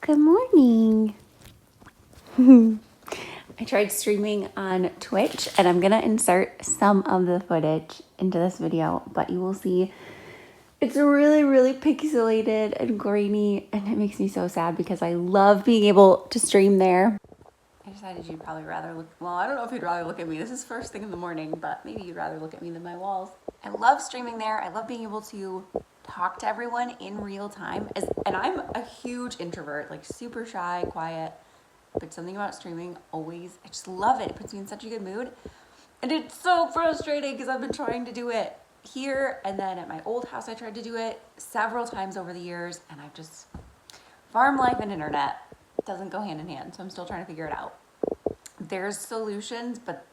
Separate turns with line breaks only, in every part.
Good morning. I tried streaming on Twitch and I'm gonna insert some of the footage into this video, but you will see it's really pixelated and grainy, and it makes me so sad because I love being able to stream there. I decided you'd probably rather look, well, I don't know if you'd rather look at me. This is first thing in the morning, but maybe you'd rather look at me than my walls. I love streaming there. I love being able to talk to everyone in real time. And I'm a huge introvert, like super shy, quiet, but something about streaming always, I just love it. It puts me in such a good mood. And it's so frustrating because I've been trying to do it here, and then at my old house I tried to do it several times over the years, and I've just, farm life and internet doesn't go hand in hand, so I'm still trying to figure it out. There's solutions, but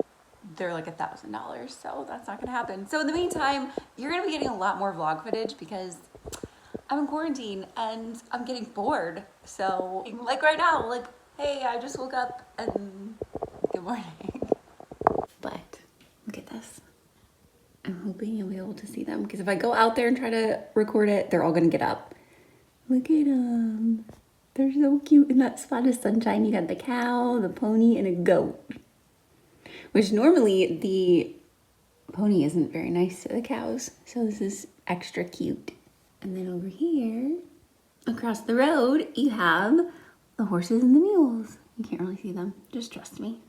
they're like $1,000, so that's not gonna happen. So in the meantime, you're gonna be getting a lot more vlog footage because I'm in quarantine and I'm getting bored. So like right now, like, hey, I just woke up and good morning. But look at this. I'm hoping you'll be able to see them, because if I go out there and try to record it, they're all gonna get up. Look at them. They're so cute in that spot of sunshine. You got the cow, the pony, and a goat. Which normally the pony isn't very nice to the cows, so this is extra cute. And then over here, across the road, you have the horses and the mules. You can't really see them, just trust me.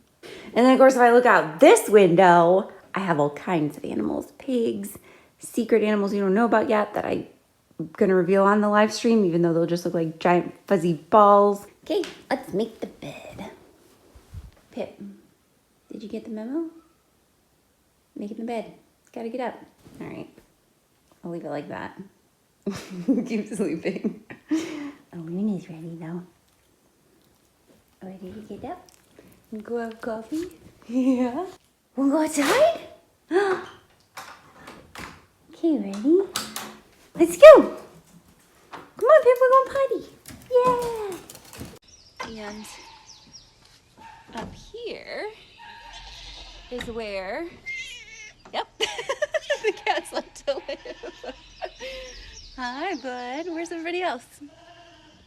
And then of course, if I look out this window, I have all kinds of animals, pigs, secret animals you don't know about yet that I'm gonna reveal on the live stream, even though they'll just look like giant fuzzy balls. Okay, let's make the bed. Pip, did you get the memo? Making the bed, gotta get up. All right, I'll leave it like that. Keep sleeping. Oh, Luna's ready though. Ready to get up and go have coffee? Yeah. Wanna go outside? Okay, ready? Let's go. Come on, Pip, we're going potty. Yeah. And up here is where, yep, the cats like to live. Hi, bud. Where's everybody else?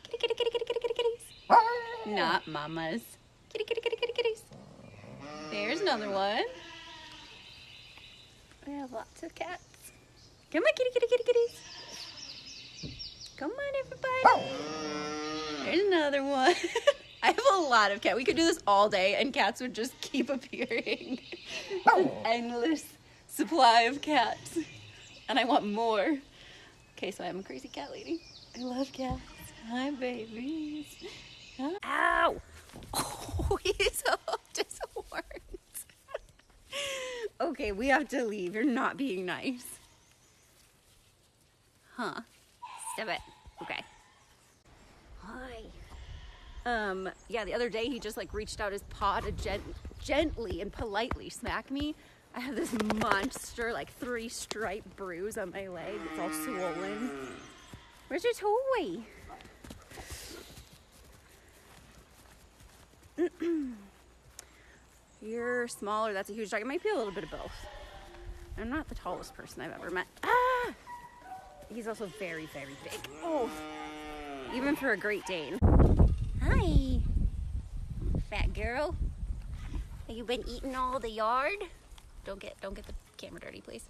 Kitty, kitty, kitty, kitty, kitty, kitty, kitties. Not mamas. Kitty, kitty, kitty, kitty, kitties. There's another one. We have lots of cats. Come on, kitty, kitty, kitty, kitties. Come on, everybody. There's another one. I have a lot of cats. We could do this all day and cats would just keep appearing. An endless supply of cats. And I want more. Okay, so I'm a crazy cat lady. I love cats. Hi, babies. Huh? Ow! Oh, he's so disappointed. Okay, we have to leave. You're not being nice. Huh? Stop it. Okay. Hi. Yeah, the other day he just like reached out his paw to gently and politely smack me. I have this monster, like 3-stripe bruise on my leg. It's all swollen. Where's your toy? You're smaller, that's a huge dog. It might be a little bit of both. I'm not the tallest person I've ever met. Ah! He's also very big. Oh, even for a Great Dane. Hi, fat girl. Have you been eating all the yard? Don't get the camera dirty, please.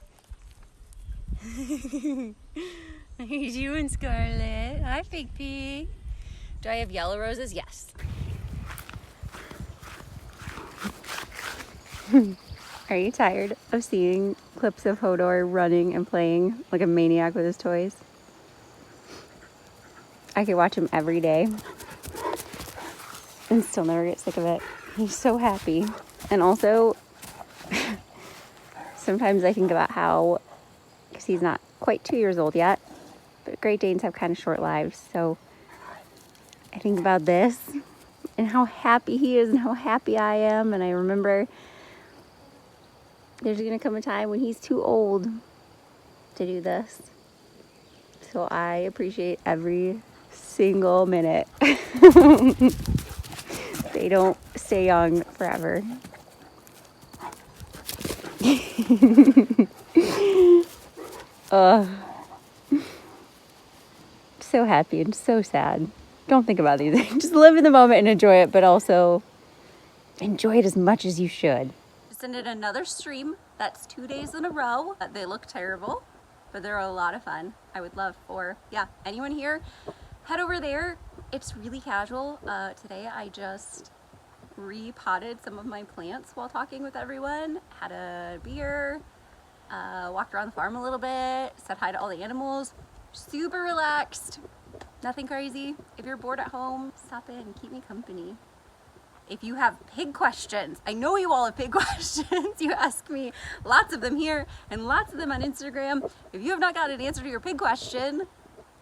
How you doing, Scarlett? Hi, Big Pig. Do I have yellow roses? Yes. Are you tired of seeing clips of Hodor running and playing like a maniac with his toys? I could watch him every day and still never get sick of it. He's so happy. And also, sometimes I think about how, because he's not quite 2 years old yet, but Great Danes have kind of short lives, so I think about this and how happy he is and how happy I am, and I remember there's gonna come a time when he's too old to do this. So I appreciate every single minute. They don't stay young forever. So happy and so sad. don't think about these things. Just live in the moment and enjoy it, but also enjoy it as much as you should. Just ended another stream. That's 2 days in a row. They look terrible, but they're a lot of fun. I would love for, yeah, anyone here, head over there. It's really casual. Today I just repotted some of my plants while talking with everyone, had a beer, walked around the farm a little bit, said hi to all the animals. Super relaxed, nothing crazy. If you're bored at home, stop in, keep me company. If you have pig questions, I know you all have pig questions. You ask me lots of them here and lots of them on Instagram. If you have not got an answer to your pig question,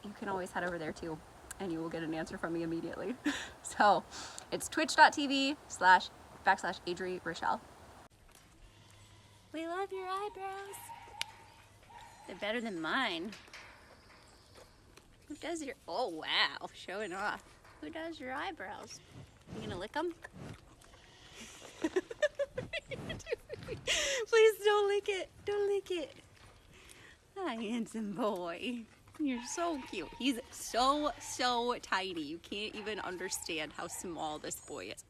you can always head over there too, and you will get an answer from me immediately. So it's twitch.tv/Adri Rachelle. We love your eyebrows. They're better than mine. Who does your, oh wow, showing off. Who does your eyebrows? You gonna lick them? Please don't lick it. Don't lick it. Hi, handsome boy. You're so cute. He's so tiny. You can't even understand how small this boy is.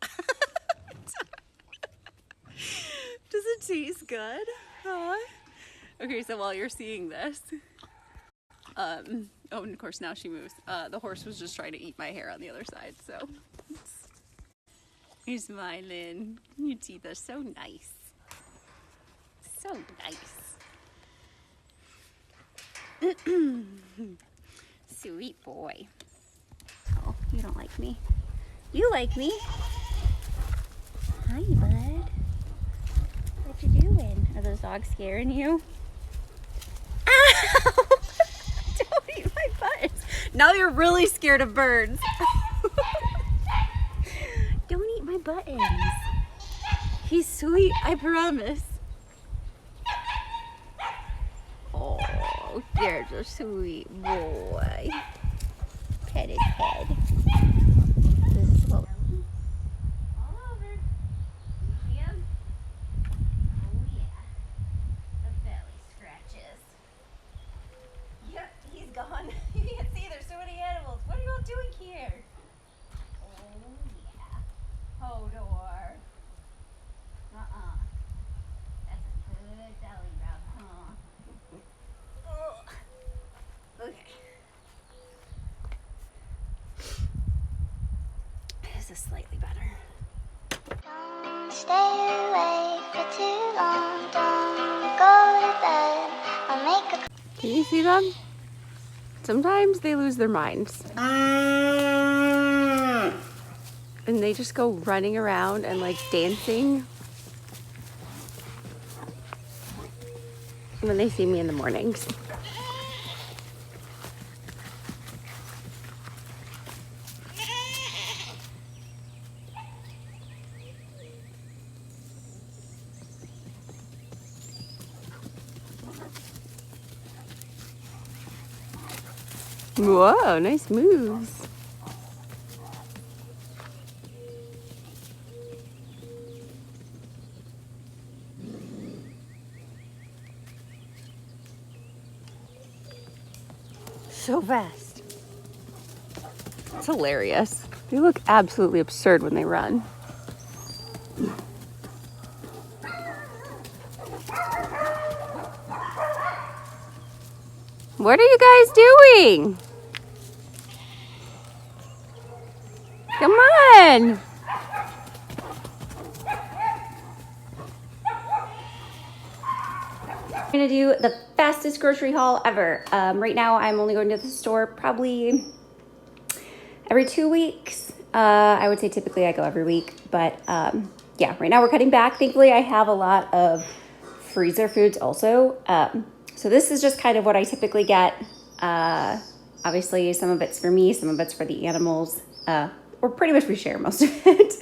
Does it taste good? Huh? Okay, so while you're seeing this, oh, and of course now she moves. The horse was just trying to eat my hair on the other side, so. You're smiling. Your teeth are so nice. So nice. Sweet boy. Oh, you don't like me. You like me. Hi, bud. What you doing? Are those dogs scaring you? Ow! Don't eat my buttons. Now you're really scared of birds. Don't eat my buttons. He's sweet, I promise. Oh, there's a sweet boy. Pet his head. This is what... All over. You see him? Oh yeah. The belly scratches. Yep, he's gone. You can't see, there's so many animals. What are you all doing here? Hodor. That's a good belly rub, huh? Okay. This is slightly better. Don't stay awake for too long. Don't go to bed. I'll make a... Can you see them? Sometimes they lose their minds. And they just go running around and like dancing when they see me in the mornings. Whoa, nice moves. So fast. It's hilarious. They look absolutely absurd when they run. What are you guys doing? Come on. I'm gonna do the fastest grocery haul ever. Right now I'm only going to the store probably every 2 weeks. I would say typically I go every week, but yeah, right now we're cutting back. Thankfully I have a lot of freezer foods also. So this is just kind of what I typically get. Obviously some of it's for me, some of it's for the animals, or pretty much we share most of it.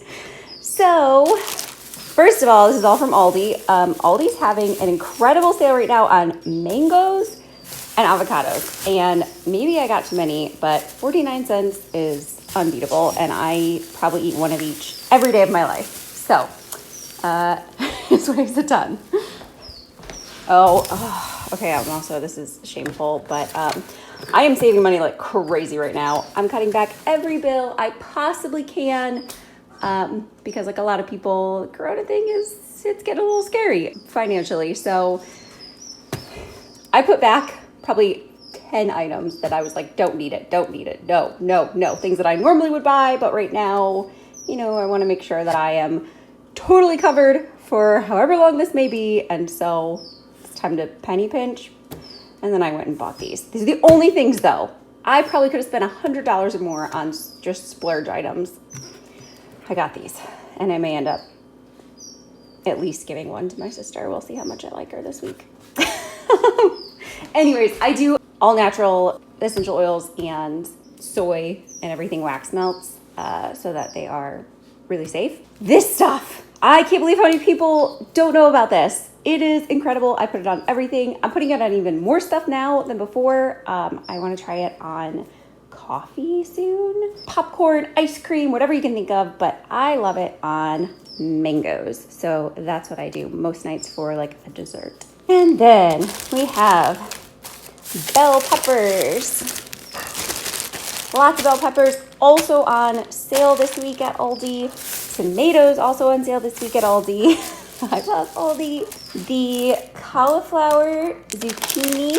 So first of all, this is all from Aldi. Aldi's having an incredible sale right now on mangoes and avocados. And maybe I got too many, but 49 cents is unbeatable. And I probably eat one of each every day of my life. So this weighs a ton. Oh, okay. I'm also, this is shameful, but I am saving money like crazy right now. I'm cutting back every bill I possibly can because like a lot of people, the Corona thing it's getting a little scary financially. So I put back probably 10 items that I was like, don't need it, no. Things that I normally would buy, but right now, you know, I want to make sure that I am totally covered for however long this may be. And so it's time to penny pinch. And then I went and bought these. These are the only things though. I probably could have spent $100 or more on just splurge items. I got these and I may end up at least giving one to my sister. We'll see how much I like her this week. Anyways, I do all natural essential oils and soy and everything wax melts so that they are really safe. This stuff, I can't believe how many people don't know about this. It is incredible. I put it on everything. I'm putting it on even more stuff now than before. I want to try it on coffee soon. Popcorn, ice cream, whatever you can think of, but I love it on mangoes. So that's what I do most nights for like a dessert. And then we have bell peppers. Lots of bell peppers also on sale this week at Aldi. Tomatoes also on sale this week at Aldi. I love Aldi. The cauliflower, zucchini,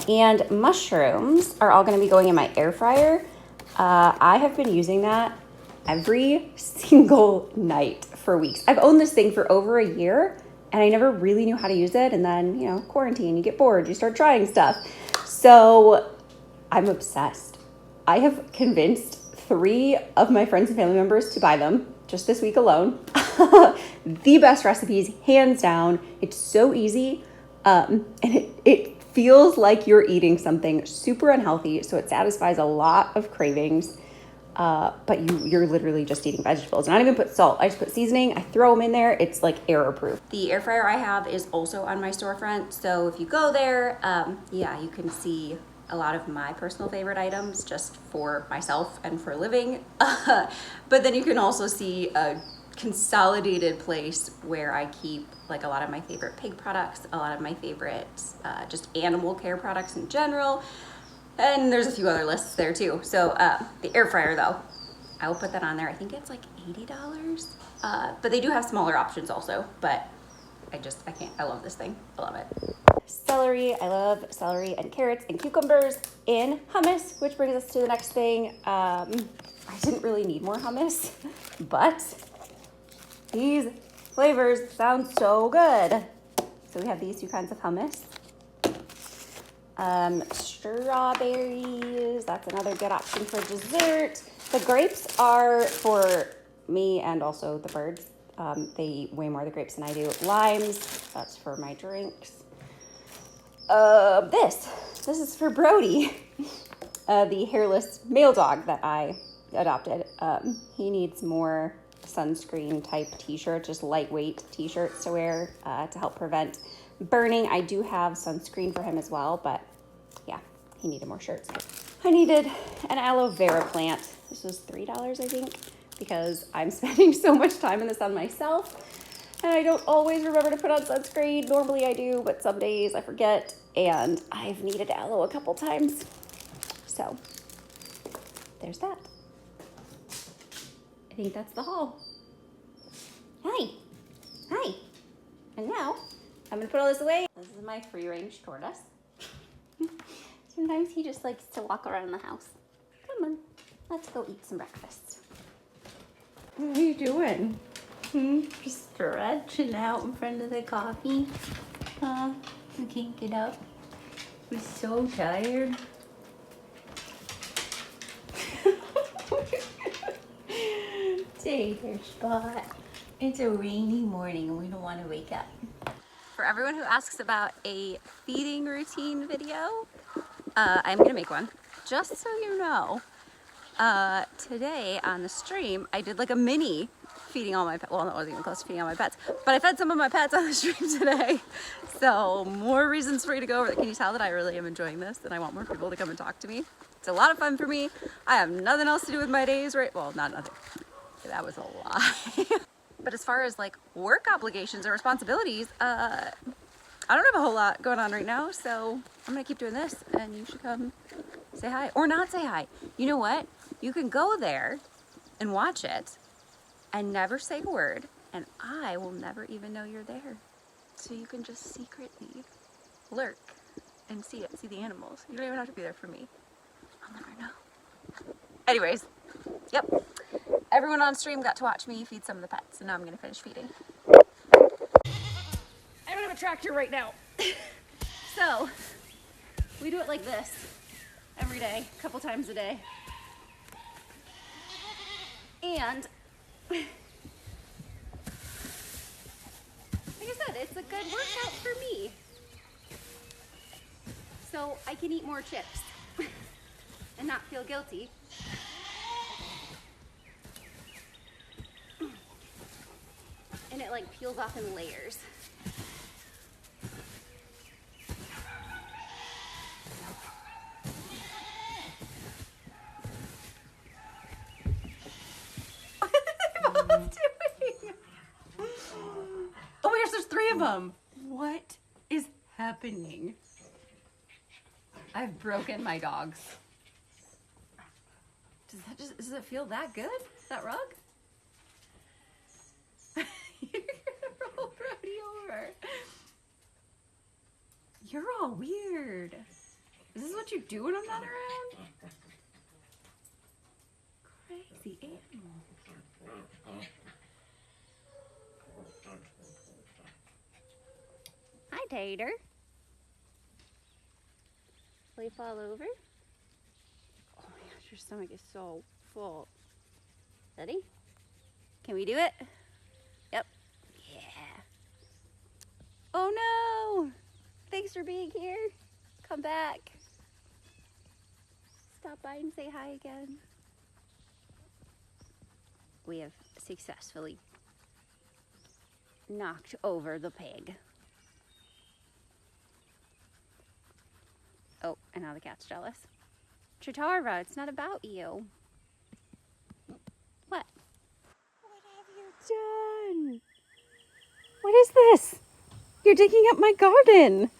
and mushrooms are all going to be going in my air fryer. I have been using that every single night for weeks. I've owned this thing for over a year and I never really knew how to use it. And then, you know, quarantine, you get bored, you start trying stuff. So I'm obsessed. I have convinced 3 of my friends and family members to buy them just this week alone. The best recipes, hands down. It's so easy. And it feels like you're eating something super unhealthy. So it satisfies a lot of cravings. But you're literally just eating vegetables. And I don't even put salt. I just put seasoning. I throw them in there. It's like error proof. The air fryer I have is also on my storefront. So if you go there, yeah, you can see a lot of my personal favorite items just for myself and for living. But then you can also see a consolidated place where I keep like a lot of my favorite pig products, a lot of my favorite just animal care products in general. And there's a few other lists there too. So the air fryer though, I will put that on there. I think it's like $80. But they do have smaller options also, but I can't, I love this thing. I love it. Celery, I love celery and carrots and cucumbers in hummus, which brings us to the next thing. I didn't really need more hummus, but these flavors sound so good. So we have these 2 kinds of hummus. Strawberries, that's another good option for dessert. The grapes are for me and also the birds. They eat way more of the grapes than I do. Limes, that's for my drinks. This is for Brody, the hairless male dog that I adopted. He needs more sunscreen type t-shirts, just lightweight t-shirts to wear to help prevent burning. I do have sunscreen for him as well, but yeah, he needed more shirts. I needed an aloe vera plant. This was $3, I think, because I'm spending so much time in the sun myself and I don't always remember to put on sunscreen. Normally I do, but some days I forget, and I've needed aloe a couple times. So there's that. I think that's the haul. Hi. And now I'm gonna put all this away. This is my free range tortoise. Sometimes he just likes to walk around the house. Come on, let's go eat some breakfast. What are you doing? Just stretching out in front of the coffee. I can't get up. I'm so tired. Take your spot. It's a rainy morning and we don't want to wake up. For everyone who asks about a feeding routine video, I'm gonna make one. Just so you know, today on the stream, I did like a mini feeding all my pets. Well, that wasn't even close to feeding all my pets, but I fed some of my pets on the stream today. So more reasons for you to go over there. Can you tell that I really am enjoying this and I want more people to come and talk to me? It's a lot of fun for me. I have nothing else to do with my days, right? Well, not nothing. That was a lie. But as far as like work obligations or responsibilities, I don't have a whole lot going on right now, so I'm gonna keep doing this, and you should come say hi. Or not say hi. You know what? You can go there and watch it and never say a word, and I will never even know you're there. So you can just secretly lurk and see it, see the animals. You don't even have to be there for me. I'll never know. Anyways, yep. Everyone on stream got to watch me feed some of the pets, and now I'm gonna finish feeding. I don't have a tractor right now. So, we do it like this every day, a couple times a day. And, like I said, it's a good workout for me. So I can eat more chips and not feel guilty. And it like peels off in layers. What am I doing? Oh my gosh, there's 3 of them. What is happening? I've broken my dogs. Does it feel that good? That rug? You're gonna roll Brody over. You're all weird. Is this what you do when I'm not around? Crazy animal. Hi, Tater. Will you fall over? Oh my gosh, your stomach is so full. Ready? Can we do it? Yep. Yeah. Oh no! Thanks for being here. Come back. Stop by and say hi again. We have successfully knocked over the pig. Oh, and now the cat's jealous. Chitara, it's not about you. What? What have you done? What is this? You're digging up my garden.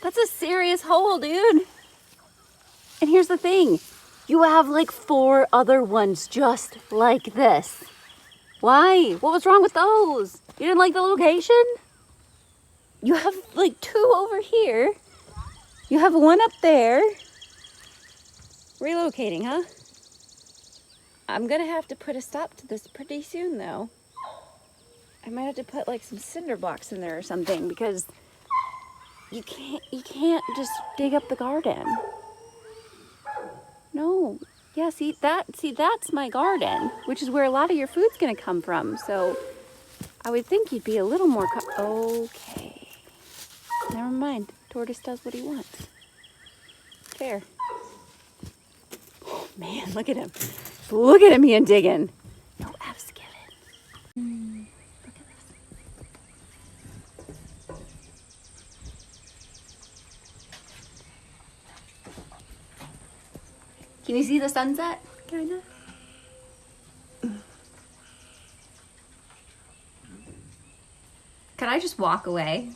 That's a serious hole, dude. And here's the thing. You have like 4 other ones just like this. Why? What was wrong with those? You didn't like the location? You have like 2 over here. You have 1 up there. Relocating, huh? I'm gonna have to put a stop to this pretty soon though. I might have to put like some cinder blocks in there or something because you can't just dig up the garden. No. Yeah, see that's my garden, which is where a lot of your food's gonna come from. So I would think you'd be a little more okay. Never mind. Tortoise does what he wants. Fair. Oh, man, look at him. Look at him being digging. No F's given. Look at this. Can you see the sunset? Kinda. Can I just walk away?